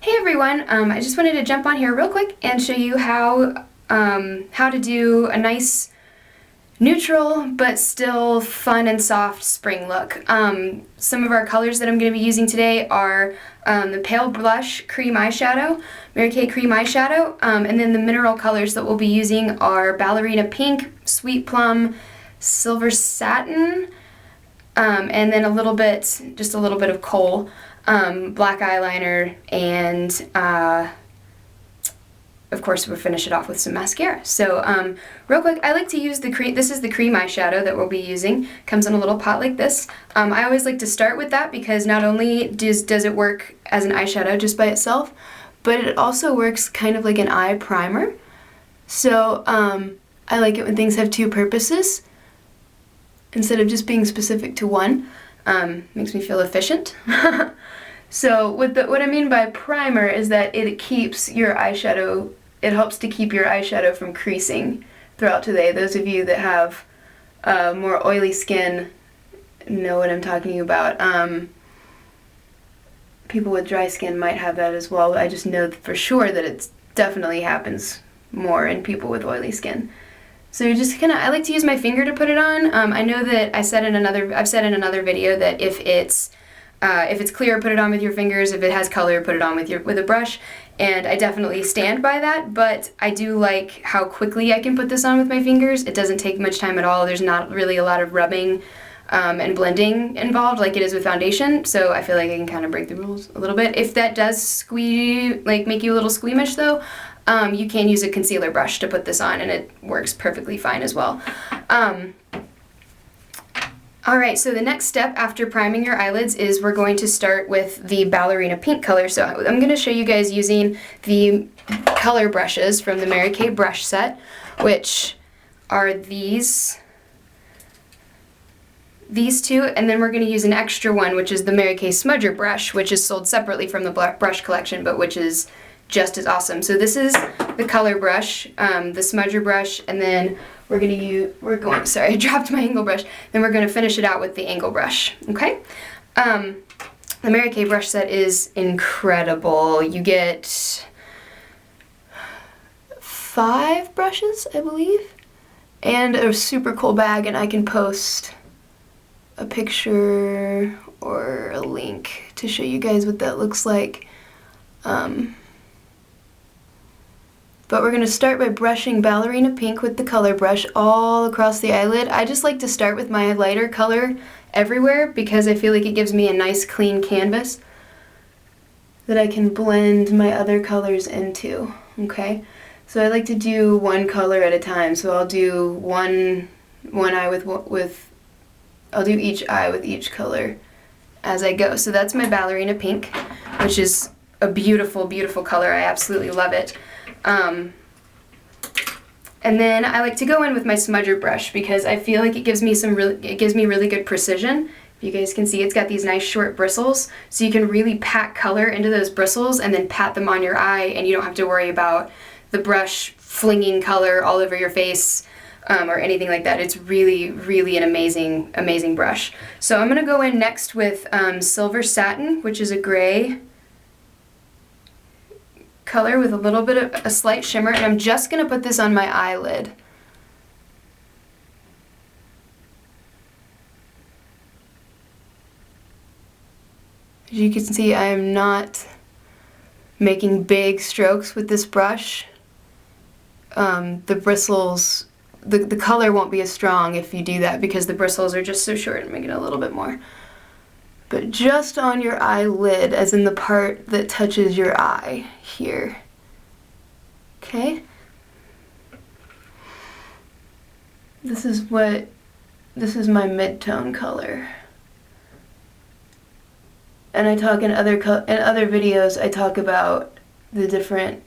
Hey everyone, I just wanted to jump on here real quick and show you how to do a nice neutral but still fun and soft spring look. Some of our colors that I'm going to be using today are the Pale Blush Cream Eyeshadow, Mary Kay Cream Eyeshadow, and then the mineral colors that we'll be using are Ballerina Pink, Sweet Plum, Silver Satin, and then just a little bit of Coal. Black eyeliner, and of course we'll finish it off with some mascara. So real quick, I like to use the cream. This is the cream eyeshadow that we'll be using. Comes in a little pot like this. I always like to start with that because not only does it work as an eyeshadow just by itself, but it also works kind of like an eye primer. So I like it when things have two purposes instead of just being specific to one. Makes me feel efficient. So what I mean by primer is that it keeps your eyeshadow, it helps to keep your eyeshadow from creasing throughout today. Those of you that have more oily skin know what I'm talking about. People with dry skin might have that as well. I just know for sure that it definitely happens more in people with oily skin. So you just I like to use my finger to put it on. I know that I've said in another video that if it's clear, put it on with your fingers. If it has color, put it on with a brush. And I definitely stand by that, but I do like how quickly I can put this on with my fingers. It doesn't take much time at all. There's not really a lot of rubbing and blending involved like it is with foundation, so I feel like I can kind of break the rules a little bit. If that does make you a little squeamish though, you can use a concealer brush to put this on and it works perfectly fine as well. Alright, so the next step after priming your eyelids is we're going to start with the Ballerina Pink color. So I'm going to show you guys using the color brushes from the Mary Kay brush set, which are these two, and then we're going to use an extra one, which is the Mary Kay Smudger brush, which is sold separately from the brush collection, but which is just as awesome. So this is the color brush, the smudger brush, and then sorry, I dropped my angle brush. Then we're going to finish it out with the angle brush, okay? The Mary Kay brush set is incredible. You get 5 brushes, I believe, and a super cool bag, and I can post a picture or a link to show you guys what that looks like. But we're going to start by brushing Ballerina Pink with the color brush all across the eyelid. I just like to start with my lighter color everywhere because I feel like it gives me a nice clean canvas that I can blend my other colors into, okay? So I like to do one color at a time. So I'll do one eye I'll do each eye with each color as I go. So that's my Ballerina Pink, which is a beautiful, beautiful color. I absolutely love it. And then I like to go in with my smudger brush because I feel like it gives me really good precision. If you guys can see, it's got these nice short bristles, so you can really pack color into those bristles and then pat them on your eye, and you don't have to worry about the brush flinging color all over your face or anything like that. It's really, really an amazing, amazing brush. So I'm gonna go in next with Silver Satin, which is a gray color with a little bit of a slight shimmer, and I'm just going to put this on my eyelid. As you can see, I am not making big strokes with this brush. The bristles, the color won't be as strong if you do that because the bristles are just so short. I'm making it a little bit more. But just on your eyelid, as in the part that touches your eye here. Okay? This is my mid-tone color. And I talk in other videos, I talk about the different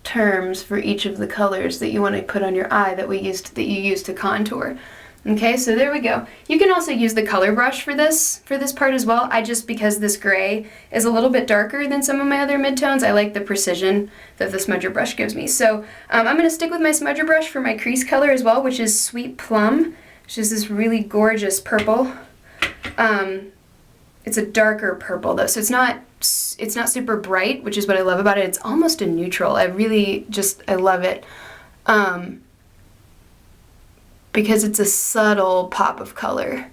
terms for each of the colors that you want to put on your eye that you use to contour. Okay, so there we go. You can also use the color brush for this part as well. Because this gray is a little bit darker than some of my other midtones, I like the precision that the smudger brush gives me. So I'm going to stick with my smudger brush for my crease color as well, which is Sweet Plum, which is this really gorgeous purple. a darker purple though, so it's not super bright, which is what I love about it. It's almost a neutral. I love it. Because it's a subtle pop of color.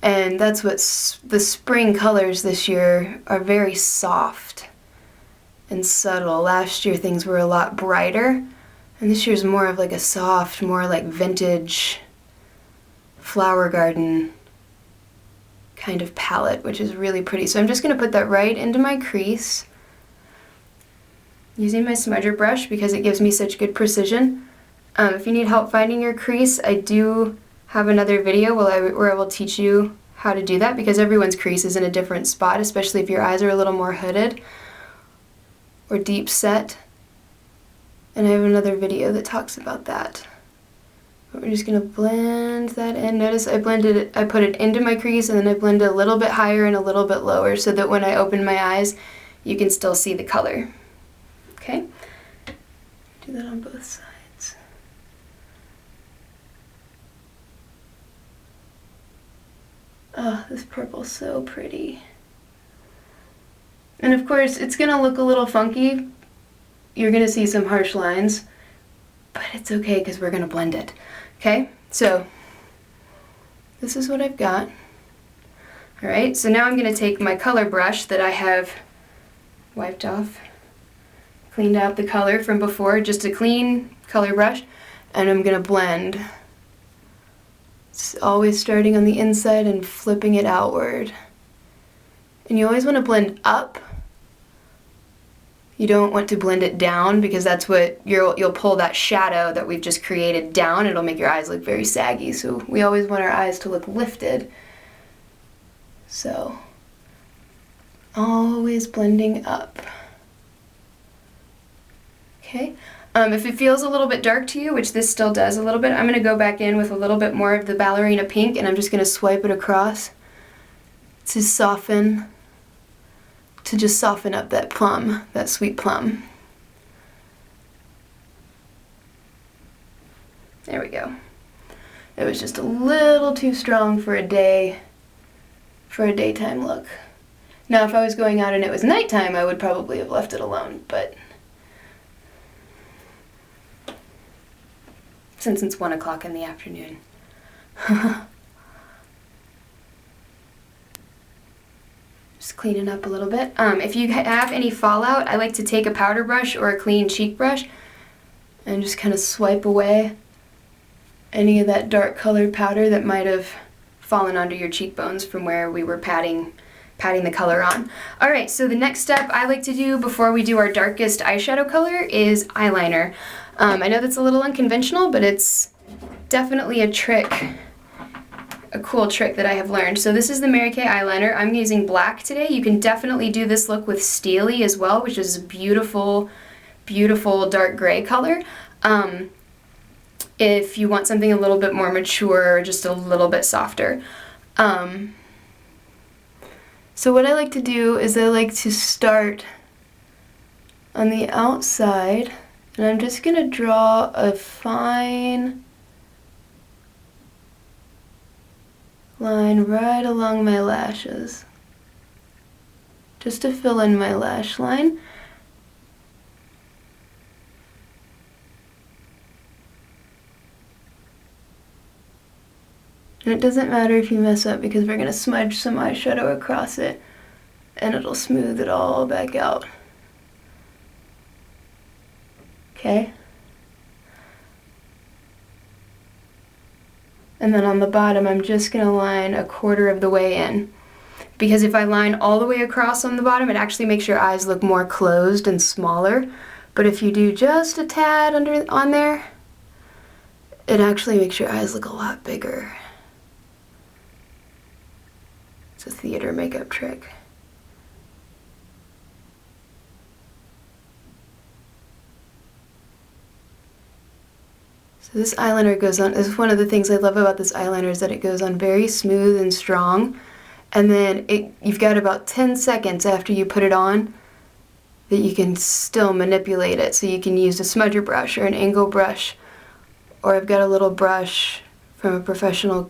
And that's what the spring colors this year are, very soft and subtle. Last year things were a lot brighter, and this year's more of like a soft, more like vintage flower garden kind of palette, which is really pretty. So I'm just going to put that right into my crease using my smudger brush because it gives me such good precision. If you need help finding your crease, I do have another video where I will teach you how to do that, because everyone's crease is in a different spot, especially if your eyes are a little more hooded or deep set. And I have another video that talks about that. But we're just going to blend that in. Notice I put it into my crease, and then I blend a little bit higher and a little bit lower so that when I open my eyes, you can still see the color. Okay? Do that on both sides. Oh, this purple's so pretty. And of course, it's gonna look a little funky. You're gonna see some harsh lines, but it's okay because we're gonna blend it. Okay, so this is what I've got. All right, so now I'm gonna take my color brush that I have wiped off, cleaned out the color from before, just a clean color brush, and I'm gonna blend. It's always starting on the inside and flipping it outward. And you always want to blend up. You don't want to blend it down, because that's what you'll pull that shadow that we've just created down. It'll make your eyes look very saggy. So we always want our eyes to look lifted. So always blending up. Okay. If it feels a little bit dark to you, which this still does a little bit, I'm going to go back in with a little bit more of the Ballerina pink, and I'm just going to swipe it across to just soften up that plum, that sweet plum. There we go. It was just a little too strong for a daytime look. Now, if I was going out and it was nighttime, I would probably have left it alone, but since it's 1 o'clock in the afternoon. Just cleaning up a little bit. If you have any fallout, I like to take a powder brush or a clean cheek brush and just kind of swipe away any of that dark colored powder that might have fallen onto your cheekbones from where we were patting the color on. Alright, so the next step I like to do before we do our darkest eyeshadow color is eyeliner. I know that's a little unconventional, but it's definitely a cool trick that I have learned. So this is the Mary Kay eyeliner. I'm using black today. You can definitely do this look with Steely as well, which is a beautiful, beautiful dark gray color. If you want something a little bit more mature, or just a little bit softer. So what I like to do is I like to start on the outside, and I'm just going to draw a fine line right along my lashes, just to fill in my lash line. And it doesn't matter if you mess up, because we're going to smudge some eyeshadow across it and it'll smooth it all back out. Okay? And then on the bottom, I'm just going to line a quarter of the way in. Because if I line all the way across on the bottom, it actually makes your eyes look more closed and smaller. But if you do just a tad on there, it actually makes your eyes look a lot bigger. It's a theater makeup trick. So this eyeliner goes on, this is one of the things I love about this eyeliner, is that it goes on very smooth and strong. And then you've got about 10 seconds after you put it on that you can still manipulate it. So you can use a smudger brush or an angle brush, or I've got a little brush from a professional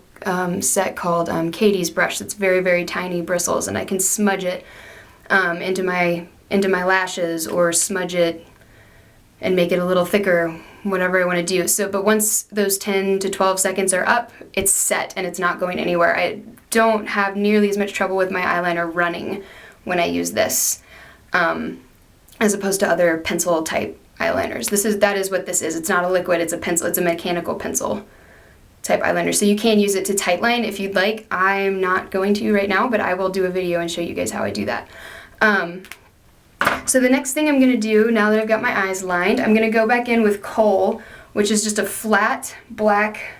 set called Katie's brush. It's very, very tiny bristles, and I can smudge it into my lashes, or smudge it and make it a little thicker, whatever I want to do. So, but once those 10 to 12 seconds are up, it's set and it's not going anywhere. I don't have nearly as much trouble with my eyeliner running when I use this, as opposed to other pencil type eyeliners. That is what this is. It's not a liquid, it's a pencil. It's a mechanical pencil type eyeliner. So you can use it to tightline if you'd like. I'm not going to right now, but I will do a video and show you guys how I do that. So the next thing I'm going to do, now that I've got my eyes lined, I'm going to go back in with Kohl, which is just a flat black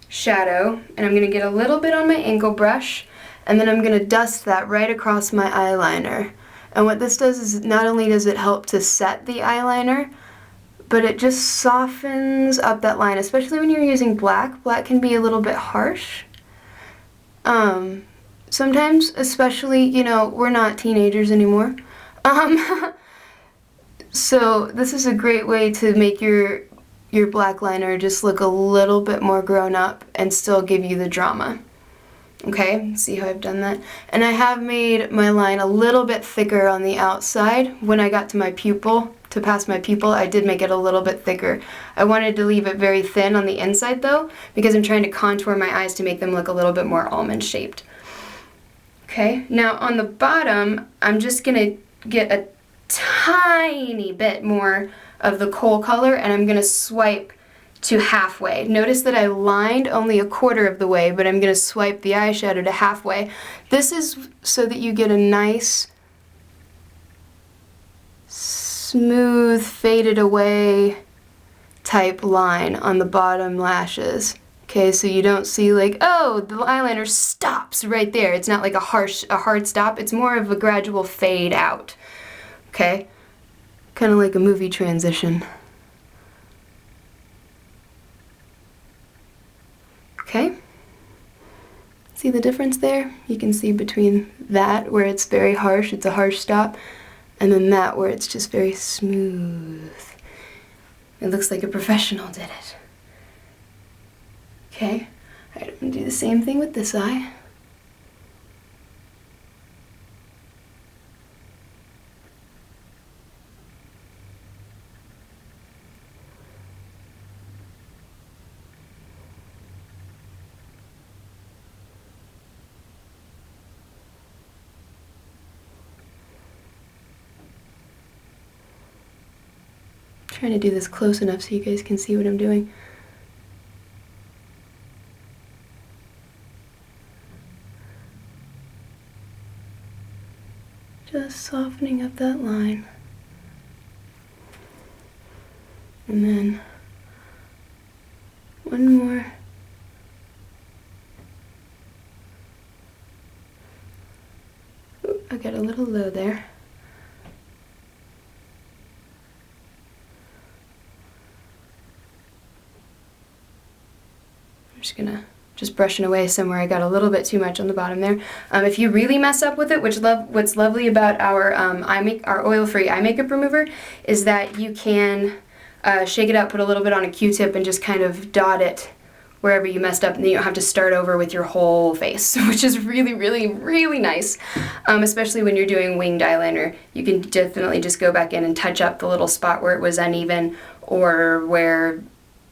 shadow, and I'm going to get a little bit on my angle brush, and then I'm going to dust that right across my eyeliner. And what this does is, not only does it help to set the eyeliner, but it just softens up that line, especially when you're using black. Black can be a little bit harsh. Sometimes, especially, you know, we're not teenagers anymore. So this is a great way to make your black liner just look a little bit more grown up and still give you the drama. Okay, see how I've done that? And I have made my line a little bit thicker on the outside. When I got to my pupil, to pass my pupil, I did make it a little bit thicker. I wanted to leave it very thin on the inside though, because I'm trying to contour my eyes to make them look a little bit more almond shaped. Okay, now on the bottom, I'm just gonna get a tiny bit more of the Kohl color, and I'm gonna swipe to halfway. Notice that I lined only a quarter of the way, but I'm gonna swipe the eyeshadow to halfway. This is so that you get a nice, smooth, faded away type line on the bottom lashes. Okay, so you don't see like, oh, the eyeliner stops right there. It's not like a hard stop. It's more of a gradual fade out. Okay, kind of like a movie transition. Okay, see the difference there? You can see between that where it's very harsh, it's a harsh stop, and then that where it's just very smooth. It looks like a professional did it. Okay, all right, I'm gonna do the same thing with this eye. Trying to do this close enough so you guys can see what I'm doing. Just softening up that line. And then one more. Ooh, I got a little low there. I'm just gonna brushing away somewhere I got a little bit too much on the bottom there. If you really mess up with it, what's lovely about our our oil-free eye makeup remover is that you can shake it out, put a little bit on a Q-tip, and just kind of dot it wherever you messed up, and then you don't have to start over with your whole face, which is really, really, really nice. Especially when you're doing winged eyeliner, you can definitely just go back in and touch up the little spot where it was uneven, or where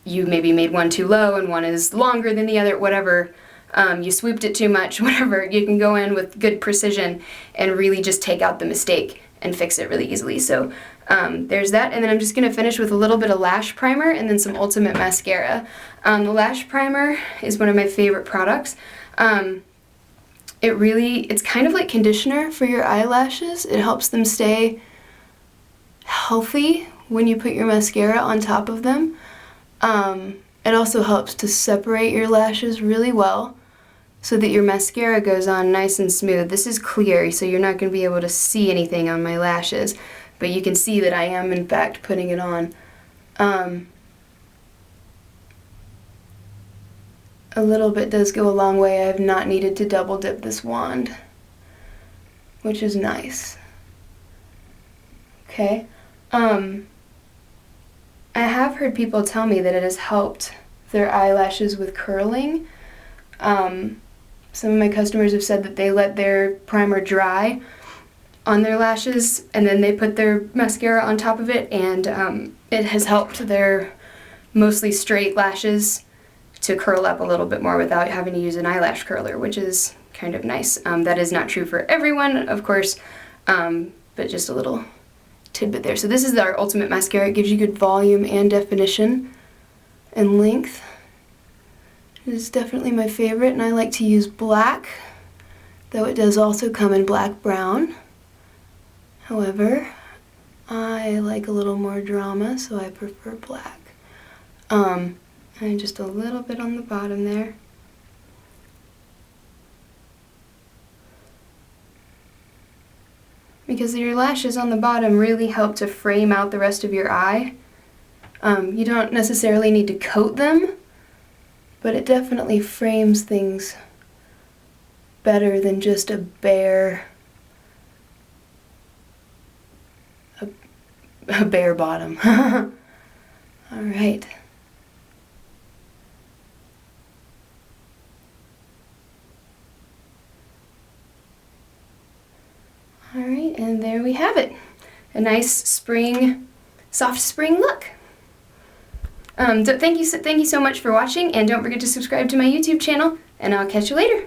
you maybe made one too low and one is longer than the other, whatever, you swooped it too much, whatever, you can go in with good precision and really just take out the mistake and fix it really easily. So there's that, and then I'm just going to finish with a little bit of lash primer and then some Ultimate Mascara. The lash primer is one of my favorite products. It's kind of like conditioner for your eyelashes. It helps them stay healthy when you put your mascara on top of them. It also helps to separate your lashes really well so that your mascara goes on nice and smooth. This is clear, so you're not going to be able to see anything on my lashes, but you can see that I am in fact putting it on. A little bit does go a long way. I have not needed to double dip this wand, which is nice. Okay. I have heard people tell me that it has helped their eyelashes with curling. Some of my customers have said that they let their primer dry on their lashes and then they put their mascara on top of it, and it has helped their mostly straight lashes to curl up a little bit more without having to use an eyelash curler, which is kind of nice. That is not true for everyone, of course, but just a little tidbit there. So this is our Ultimate Mascara. It gives you good volume and definition and length. It is definitely my favorite, and I like to use black, though it does also come in black brown. However, I like a little more drama, so I prefer black. And just a little bit on the bottom there. Because your lashes on the bottom really help to frame out the rest of your eye. You don't necessarily need to coat them, but it definitely frames things better than just a bare bottom. All right. All right, and there we have it. A nice spring, soft spring look. Thank you so much for watching, and don't forget to subscribe to my YouTube channel, and I'll catch you later.